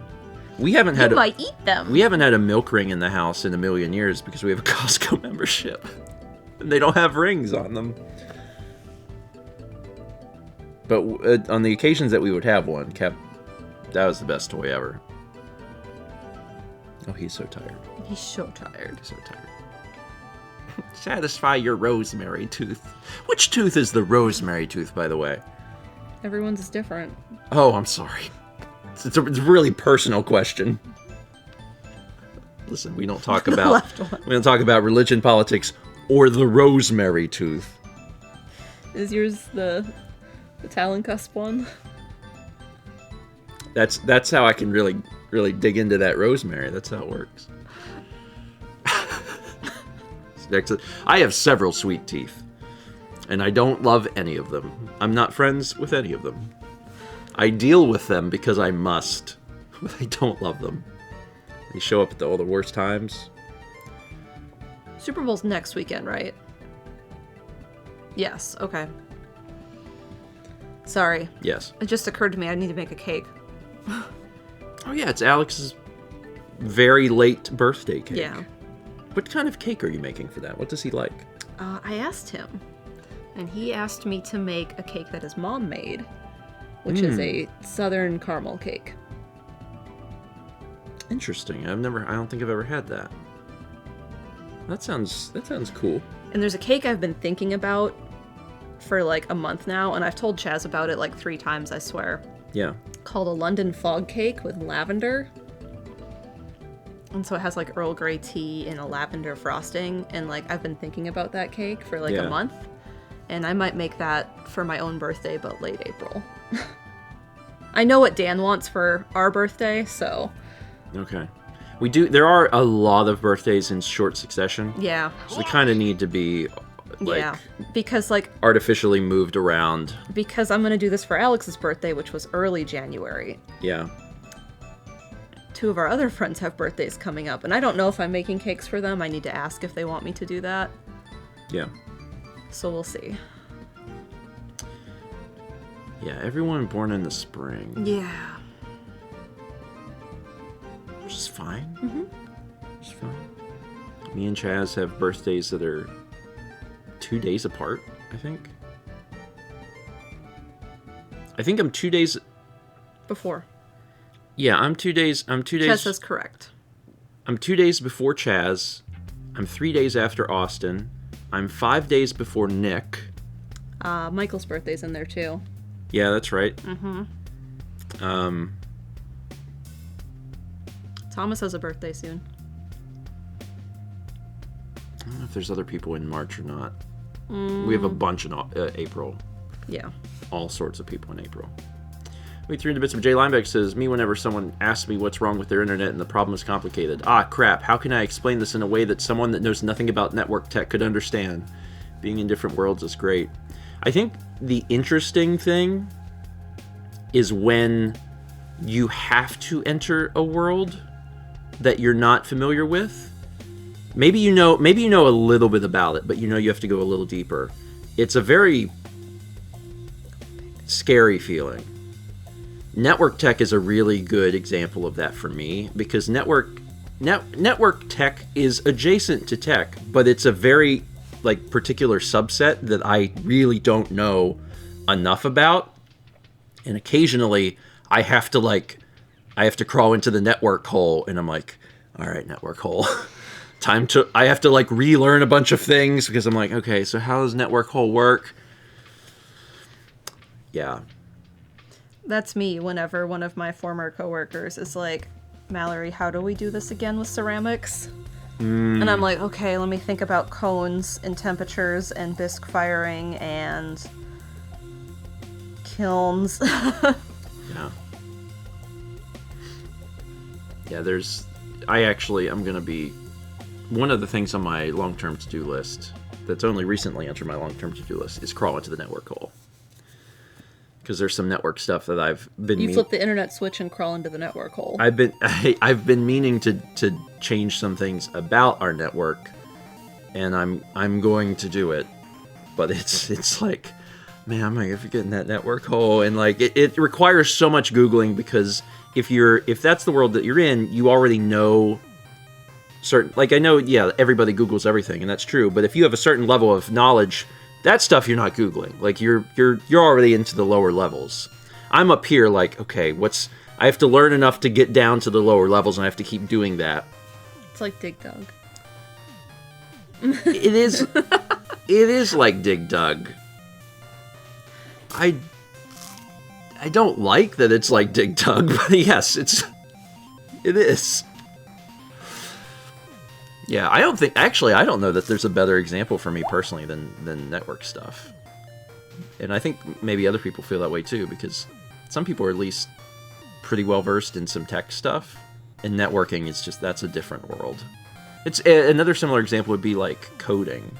We haven't had might eat them. We haven't had a milk ring in the house in a million years because we have a Costco membership. And they don't have rings on them. But on the occasions that we would have one, that was the best toy ever. Oh, he's so tired. He's so tired. So tired. Satisfy your rosemary tooth. Which tooth is the rosemary tooth, by the way? Everyone's is different. Oh, I'm sorry. It's a really personal question. Listen, we don't talk about religion, politics, or the rosemary tooth. Is yours the Talon cusp one? That's how I can really dig into that rosemary. That's how it works. I have several sweet teeth, and I don't love any of them. I'm not friends with any of them. I deal with them because I must, but I don't love them. They show up at all the worst times. Super Bowl's next weekend, right? Yes, okay. Sorry. Yes. It just occurred to me I need to make a cake. Oh yeah, it's Alex's very late birthday cake. Yeah. What kind of cake are you making for that? What does he like? I asked him, and he asked me to make a cake that his mom made, which is a southern caramel cake. Interesting. I don't think I've ever had that. That sounds cool. And there's a cake I've been thinking about for like a month now, and I've told Chaz about it like 3 times, I swear. Yeah. Called a London fog cake with lavender. And so it has like Earl Grey tea and a lavender frosting, and like I've been thinking about that cake for like a month, and I might make that for my own birthday, but late April. I know what Dan wants for our birthday, so. Okay. There are a lot of birthdays in short succession. Yeah. So they kind of need to be because like artificially moved around. Because I'm going to do this for Alex's birthday, which was early January. Yeah. 2 of our other friends have birthdays coming up, and I don't know if I'm making cakes for them. I need to ask if they want me to do that. Yeah. So we'll see. Yeah, everyone born in the spring. Yeah. Which is fine. Mm-hmm. It's fine. Me and Chaz have birthdays that are 2 days apart, I think. I think I'm 2 days... Before. Yeah, I'm 2 days... Chaz is correct. I'm 2 days before Chaz. I'm 3 days after Austin. I'm 5 days before Nick. Michael's birthday's in there, too. Yeah, that's right. Mm-hmm. Thomas has a birthday soon. I don't know if there's other people in March or not. We have a bunch in April. Yeah. All sorts of people in April. We threw into bits of Jay Lineback says, me whenever someone asks me what's wrong with their internet and the problem is complicated. Ah, crap. How can I explain this in a way that someone that knows nothing about network tech could understand? Being in different worlds is great. I think the interesting thing is when you have to enter a world that you're not familiar with. Maybe you know a little bit about it, but you have to go a little deeper. It's a very scary feeling. Network tech is a really good example of that for me, because network tech is adjacent to tech, but it's a very particular subset that I really don't know enough about. And occasionally I have to crawl into the network hole, and I'm like, all right, network hole. I have to relearn a bunch of things, because I'm like, okay, so how does network hole work? Yeah. That's me whenever one of my former coworkers is like, Mallory, how do we do this again with ceramics? And I'm like, okay, let me think about cones and temperatures and bisque firing and kilns. Yeah. Yeah, I'm going to be... One of the things on my long-term to-do list that's only recently entered my long-term to-do list is crawl into the network hole. Because there's some network stuff that I've been... You flip the internet switch and crawl into the network hole. I've been meaning to change some things about our network, and I'm going to do it. But it's like, man, I'm gonna get in that network hole, and like it requires so much Googling, because if that's the world that you're in, you already know certain, like, I know, yeah, everybody Googles everything, and that's true, but if you have a certain level of knowledge, that stuff you're not Googling. Like, you're already into the lower levels. I'm up here like, okay, I have to learn enough to get down to the lower levels, and I have to keep doing that. It's like Dig Dug. It is like Dig Dug. I don't like that it's like Dig Dug, but yes, it is. Yeah, I don't know that there's a better example for me personally than network stuff. And I think maybe other people feel that way too, because some people are at least pretty well versed in some tech stuff, and networking is that's a different world. It's another similar example would be like coding.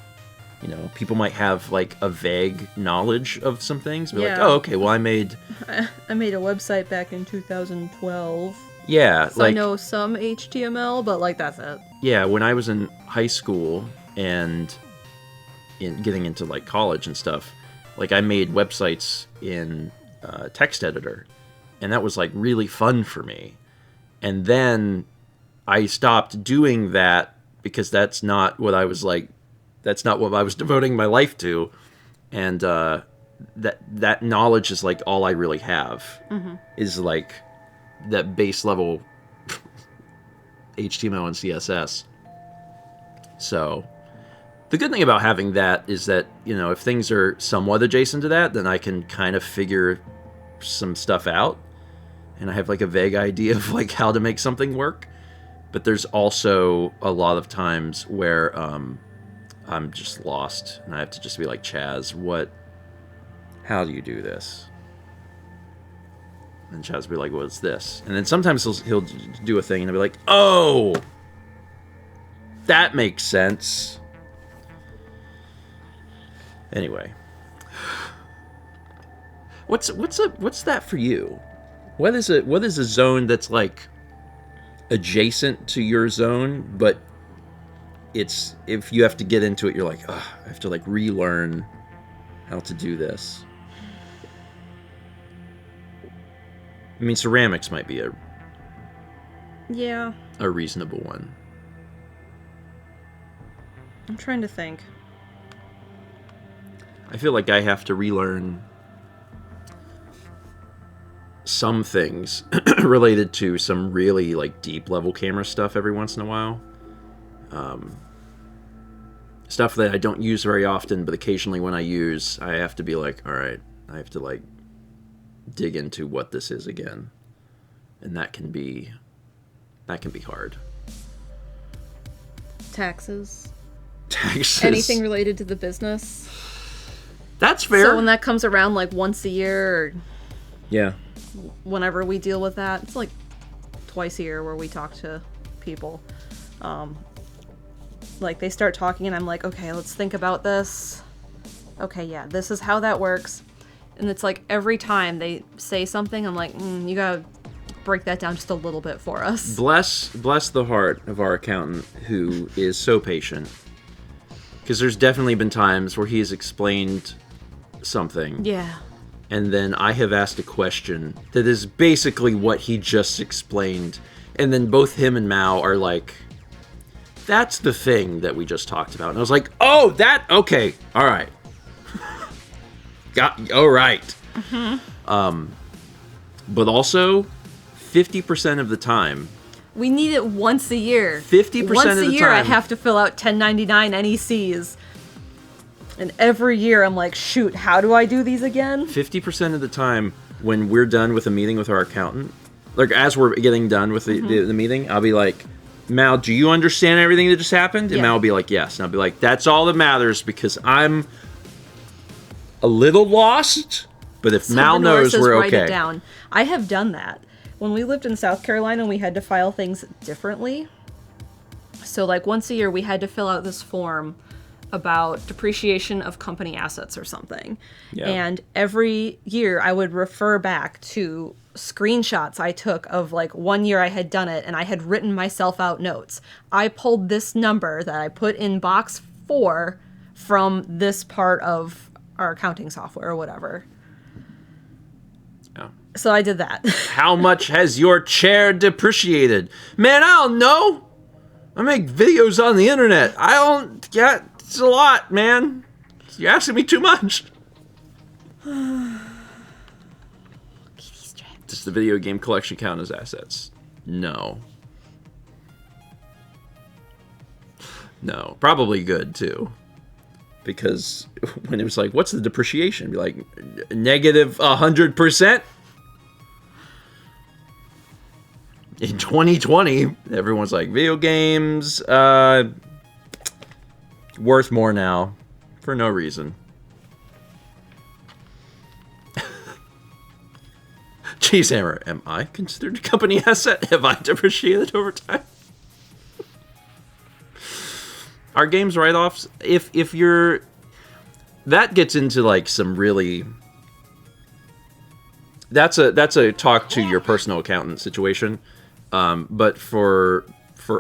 You know, people might have like a vague knowledge of some things, but like, oh, okay, well, I made a website back in 2012. Yeah, so I know some HTML, but like that's it. Yeah, when I was in high school and getting into like college and stuff, like I made websites in text editor, and that was like really fun for me. And then I stopped doing that because that's not what I was devoting my life to, and that knowledge is like all I really have. Is like that base level HTML and CSS. So the good thing about having that is that, you know, if things are somewhat adjacent to that, then I can kind of figure some stuff out, and I have like a vague idea of like how to make something work. But there's also a lot of times where I'm just lost, and I have to just be like, Chaz, how do you do this? And Chaz will be like, what's this? And then sometimes he'll do a thing, and I'll be like, oh, that makes sense. Anyway, what's that for you? What is a zone that's like adjacent to your zone, but it's, if you have to get into it, you're like, ugh, I have to like relearn how to do this. I mean, ceramics might be a reasonable one. I'm trying to think. I feel like I have to relearn some things related to some really like deep level camera stuff every once in a while. Stuff that I don't use very often, but occasionally when I use, I have to be like, all right, I have to like dig into what this is again, and that can be hard. Taxes. Anything related to the business. That's fair. So when that comes around like once a year, or yeah, whenever we deal with that, it's like twice a year where we talk to people. Like they start talking, and I'm like, okay, let's think about this. Okay, yeah, this is how that works. And it's like every time they say something, I'm like, you gotta break that down just a little bit for us. Bless the heart of our accountant, who is so patient. Because there's definitely been times where he has explained something. Yeah. And then I have asked a question that is basically what he just explained. And then both him and Mao are like, that's the thing that we just talked about. And I was like, oh, okay, all right. All right. Mm-hmm. But also, 50% of the time, we need it once a year. 50% of the time. Once a year, I have to fill out 1099 NECs. And every year, I'm like, shoot, how do I do these again? 50% of the time, when we're done with a meeting with our accountant, like as we're getting done with the meeting, I'll be like, Mal, do you understand everything that just happened? And Yeah. Mal will be like, yes. And I'll be like, that's all that matters because I'm a little lost. But if Mal Nora knows, says, we're write okay. it down. I have done that. When we lived in South Carolina, we had to file things differently. So, like, once a year, we had to fill out this form about depreciation of company assets or something. Yeah. And every year, I would refer back to screenshots I took of, like, one year I had done it, and I had written myself out notes. I pulled this number that I put in box 4 from this part of our accounting software or whatever. Yeah. So I did that. How much has your chair depreciated? Man, I don't know. I make videos on the internet. I don't get... It's a lot, man. You're asking me too much. Does the video game collection count as assets? No. No. Probably good, too. Because when it was like, what's the depreciation? Be like, negative 100%? In 2020, everyone's like, video games, worth more now. For no reason. Cheesehammer, am I considered a company asset? Have I depreciated over time? Are games write-offs? If you're... That gets into, like, some really... That's a talk to your personal accountant situation. But for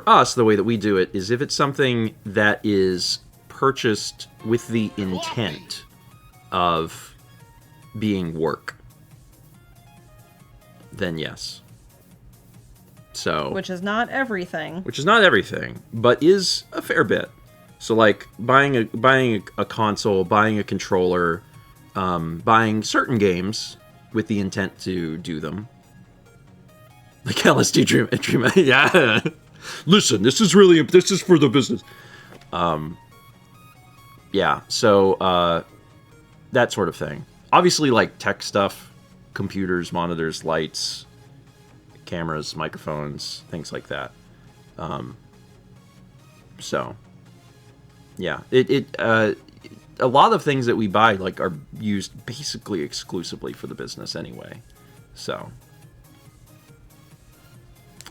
us, the way that we do it is if it's something that is purchased with the intent of being work, then yes. So, Which is not everything. which is not everything, but is a fair bit. So, like buying a console, buying a controller, buying certain games with the intent to do them. Like LSD Dream, yeah. Listen, this is for the business. Yeah, so that sort of thing. Obviously, like tech stuff, computers, monitors, lights, cameras, microphones, things like that. So, yeah, a lot of things that we buy like are used basically exclusively for the business anyway. So.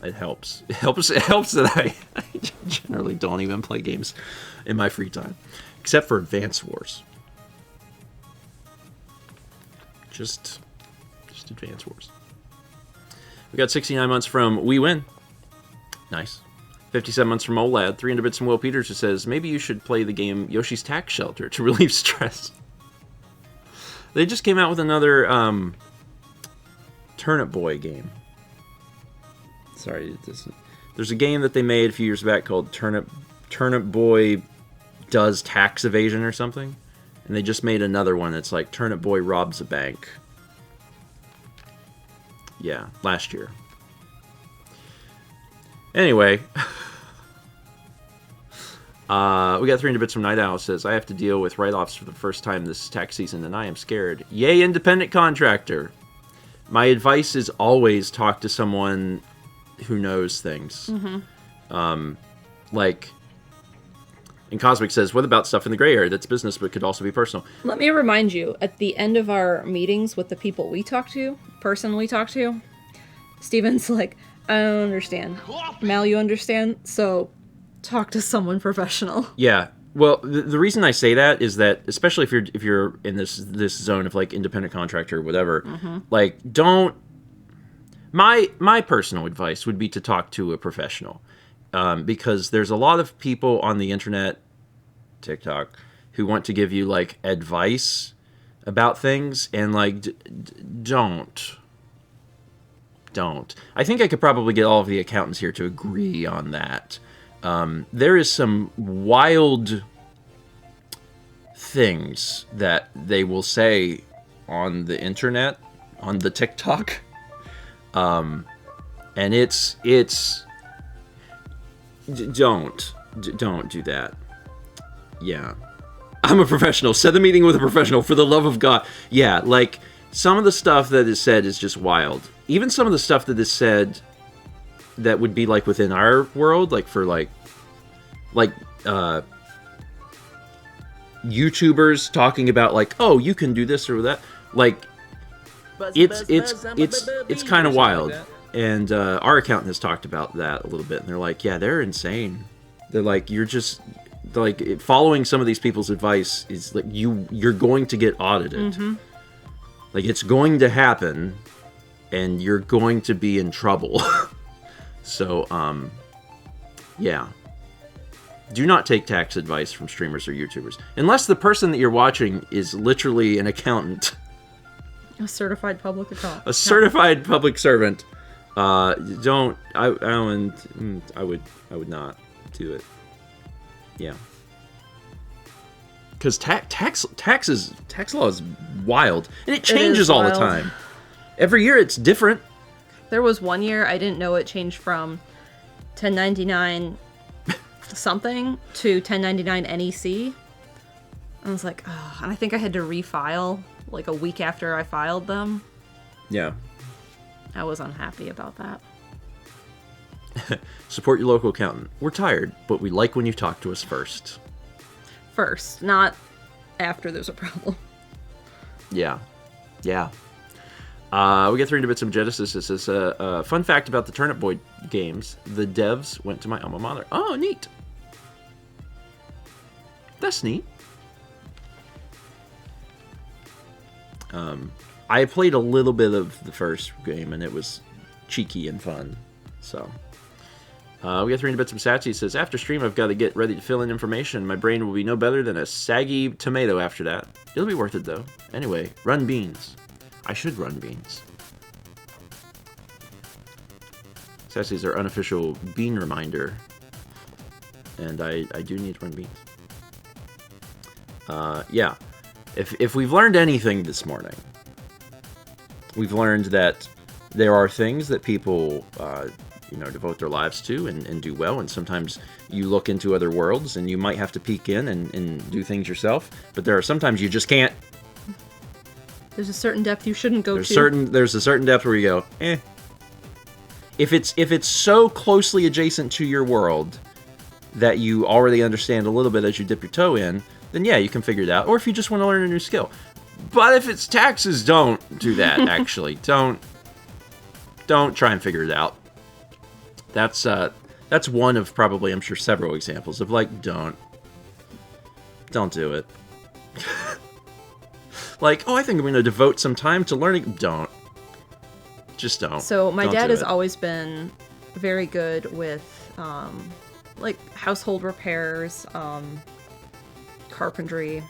It helps. It helps that I generally don't even play games in my free time. Except for Advance Wars. Just Advance Wars. We got 69 months from We Win. Nice. 57 months from OLAD. 300 bits from Will Peters who says, maybe you should play the game Yoshi's Tax Shelter to relieve stress. They just came out with another Turnip Boy game. Sorry, there's a game that they made a few years back called Turnip Boy Does Tax Evasion or something. And they just made another one that's like Turnip Boy Robs a Bank. Yeah, last year. Anyway. We got 300 bits from Night Owl says, I have to deal with write-offs for the first time this tax season and I am scared. Yay, independent contractor. My advice is always talk to someone who knows things. Like, and Cosmic says, what about stuff in the gray area that's business but could also be personal? Let me remind you, at the end of our meetings with the people we talk to, Steven's like, I don't understand. Mal, you understand? So talk to someone professional. Yeah. Well, the reason I say that is that, especially if you're in this zone of like independent contractor or whatever, like don't. My personal advice would be to talk to a professional, because there's a lot of people on the internet, TikTok, who want to give you like advice about things, and like don't. I think I could probably get all of the accountants here to agree on that. There is some wild things that they will say on the internet, on the TikTok. And it's don't do that. Yeah. I'm a professional. Set the meeting with a professional for the love of God. Yeah, like some of the stuff that is said is just wild. Even some of the stuff that is said that would be like within our world, like for like YouTubers talking about like, oh, you can do this or that. Like, it's kind of wild. And our accountant has talked about that a little bit, and they're like, yeah, they're insane. They're like, following some of these people's advice is like you're going to get audited. Mm-hmm. Like, it's going to happen, and you're going to be in trouble. So, yeah. Do not take tax advice from streamers or YouTubers. Unless the person that you're watching is literally an accountant. A certified public accountant. A certified public servant. I would not do it. Yeah. Because tax law is wild. And it changes all the time. Every year it's different. There was one year I didn't know it changed from 1099 something to 1099 NEC. I was like, oh, and I think I had to refile like a week after I filed them. Yeah. I was unhappy about that. Support your local accountant. We're tired, but we like when you talk to us first. First, not after there's a problem. Yeah. Yeah. We get 300 bits of Genesis. It says, fun fact about the Turnip Boy games. The devs went to my alma mater. Oh, neat. That's neat. I played a little bit of the first game, and it was cheeky and fun. So, we got 300 bits from Sachi. It says, after stream, I've got to get ready to fill in information. My brain will be no better than a saggy tomato after that. It'll be worth it, though. Anyway, run beans. I should run beans. Sachi is our unofficial bean reminder. And I do need to run beans. Yeah. If we've learned anything this morning, we've learned that there are things that people, devote their lives to and do well. And sometimes you look into other worlds and you might have to peek in and do things yourself. But there are sometimes you just can't. There's a certain depth you shouldn't go to. There's a certain depth where you go, eh. If it's so closely adjacent to your world that you already understand a little bit as you dip your toe in, then yeah, you can figure it out. Or if you just want to learn a new skill. But if it's taxes, don't do that, actually. Don't try and figure it out. That's one of probably, I'm sure, several examples of like, don't do it. Like, oh, I think I'm going to devote some time to learning. Don't. Just don't. So my dad has always been very good with, like, household repairs, carpentry,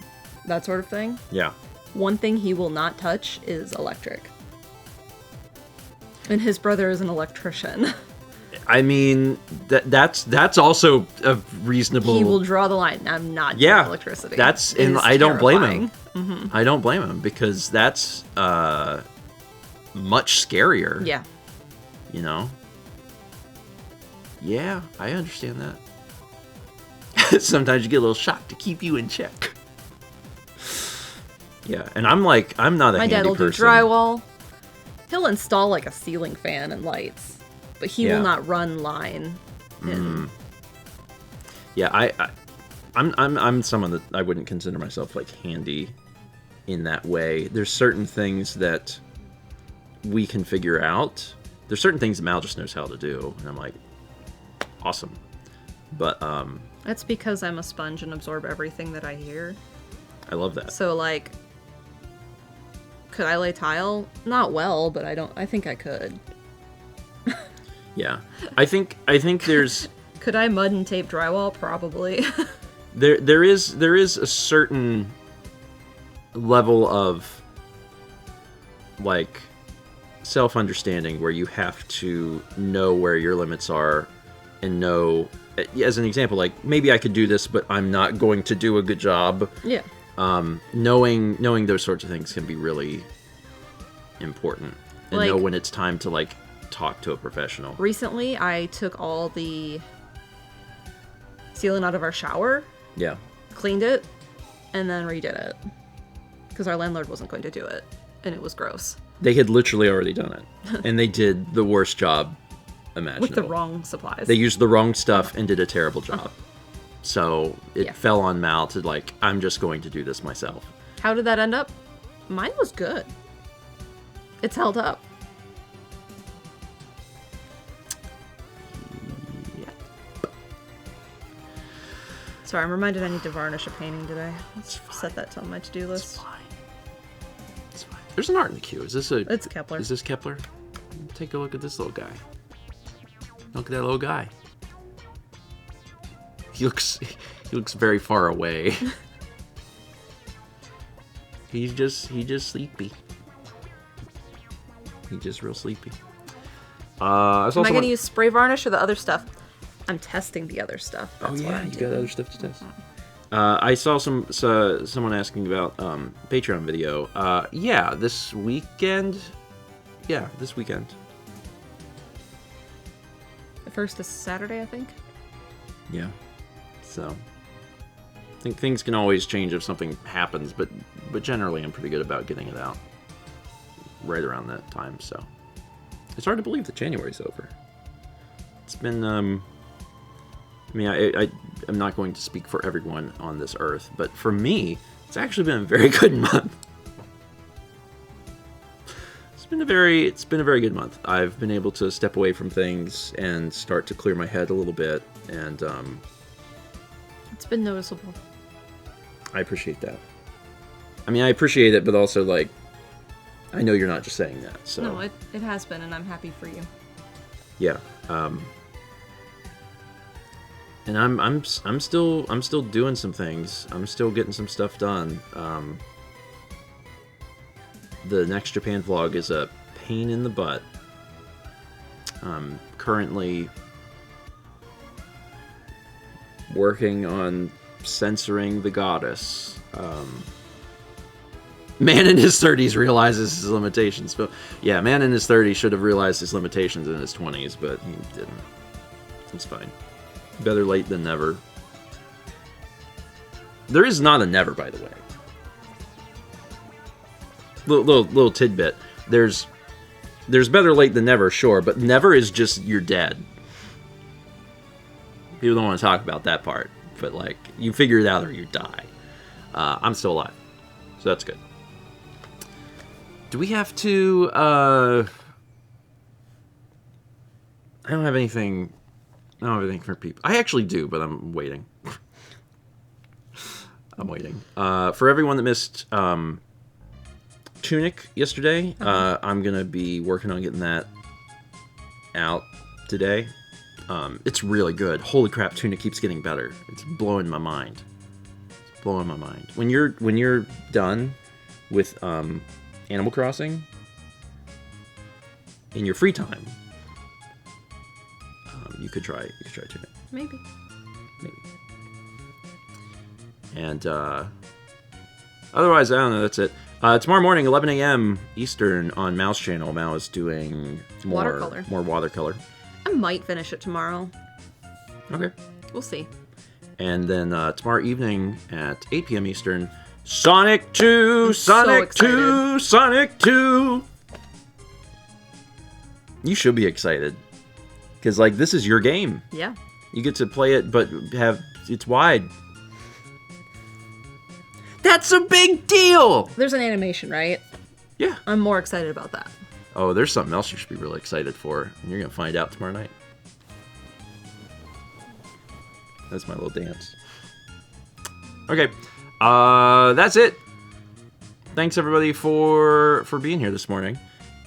that sort of thing. Yeah. One thing he will not touch is electric. And his brother is an electrician. I mean, that's also a reasonable... He will draw the line. I'm not doing electricity. And I don't blame him. Mm-hmm. I don't blame him, because that's much scarier. Yeah. You know? Yeah, I understand that. Sometimes you get a little shock to keep you in check. Yeah, and I'm not a handy person. My dad will do drywall. He'll install like a ceiling fan and lights, but he will not run line. Yeah, I'm someone that I wouldn't consider myself like handy in that way. There's certain things that we can figure out. There's certain things that Mal just knows how to do, and I'm like, awesome. But that's because I'm a sponge and absorb everything that I hear. I love that. So like, could I lay tile? Not well, but I think I could. Yeah. I think there's Could I mud and tape drywall? Probably. there is a certain level of like self-understanding where you have to know where your limits are and know, as an example, like maybe I could do this, but I'm not going to do a good job. Yeah. Knowing those sorts of things can be really important, and like, know when it's time to like talk to a professional. Recently, I took all the ceiling out of our shower. Yeah. Cleaned it, and then redid it because our landlord wasn't going to do it, and it was gross. They had literally already done it, and they did the worst job imaginable. With the wrong supplies. They used the wrong stuff and did a terrible job. So it fell on Mal to like, I'm just going to do this myself. How did that end up? Mine was good. It's held up. Sorry, I'm reminded I need to varnish a painting today. Let's set that on my to-do list. It's fine. It's fine. There's an art in the queue. Is this a... It's Kepler. Is this Kepler? Take a look at this little guy. Look at that little guy. He looks very far away. He's just sleepy. He's just real sleepy. Am I going to use spray varnish or the other stuff? I'm testing the other stuff. That's what I'm you doing. got other stuff to test. I saw someone asking about Patreon video. Yeah, this weekend. Yeah, this weekend. The first is Saturday, I think. Yeah. So I think things can always change if something happens, but generally I'm pretty good about getting it out right around that time. So it's hard to believe that January's over. It's been I mean, I'm not going to speak for everyone on this earth, but for me, it's actually been a very good month. It's been a very good month. I've been able to step away from things and start to clear my head a little bit, and it's been noticeable. I appreciate that. I mean, I appreciate it, but also like, I know you're not just saying that. So no, it has been, and I'm happy for you. Yeah. And I'm still doing some things. I'm still getting some stuff done. The next Japan vlog is a pain in the butt. I'm currently working on censoring the goddess. Man in his 30s realizes his limitations. But yeah, man in his 30s should have realized his limitations in his 20s, but he didn't. It's fine. Better late than never. There is not a never, by the way. Little tidbit. There's better late than never, sure, but never is just you're dead. People don't want to talk about that part, but like you figure it out or you die. I'm still alive, so that's good. Do we have to? I don't have anything. I don't have anything for people. I actually do, but I'm waiting. I'm waiting. For everyone that missed Tunic yesterday, I'm going to be working on getting that out today. It's really good. Holy crap, Tunic keeps getting better. It's blowing my mind. It's blowing my mind. When you're done with Animal Crossing, in your free time, you could try Tunic. Maybe. And otherwise, I don't know. That's it. Tomorrow morning, 11 a.m. Eastern on Mao's channel. Mao is doing more watercolor. I might finish it tomorrow. Okay. We'll see. And then tomorrow evening at 8 p.m. Eastern, Sonic 2, Sonic 2, Sonic 2. You should be excited. Because, like, this is your game. Yeah. You get to play it, but it's wide. That's a big deal! There's an animation, right? Yeah. I'm more excited about that. Oh, there's something else you should be really excited for, and you're going to find out tomorrow night. That's my little dance. Okay. That's it. Thanks, everybody, for being here this morning.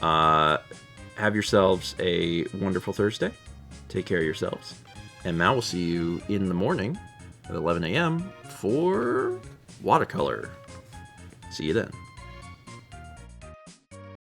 Have yourselves a wonderful Thursday. Take care of yourselves. And Mal will see you in the morning at 11 a.m. for watercolor. See you then.